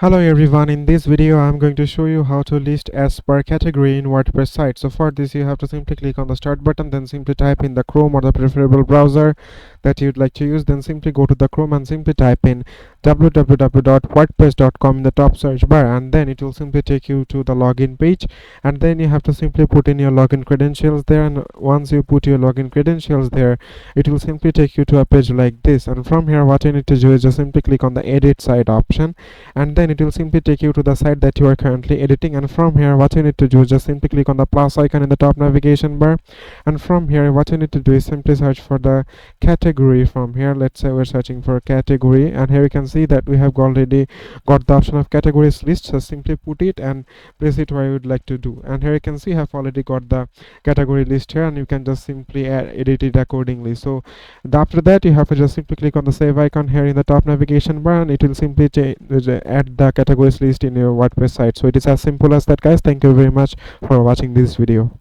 Hello everyone, in this video I'm going to show you how to list as per category in WordPress site. So for this you have to simply click on the start button, then simply type in the Chrome or the preferable browser that you'd like to use. Then simply go to the Chrome and simply type in www.wordpress.com in the top search bar, and then it will simply take you to the login page, and then you have to simply put in your login credentials there. And once you put your login credentials there, it will simply take you to a page like this. And from here what you need to do is just simply click on the edit site option, and then it will simply take you to the site that you are currently editing. And from here what you need to do is just simply click on the plus icon in the top navigation bar, and from here what you need to do is simply search for the category. From here, let's say we're searching for category, and here you can see that we have already got the option of categories list. So simply put it and place it where you would like to do, and here you can see I have already got the category list here, and you can just simply edit it accordingly. So after that you have to just simply click on the save icon here in the top navigation bar, and it will simply add the categories list in your WordPress site. So it is as simple as that, guys. Thank you very much for watching this video.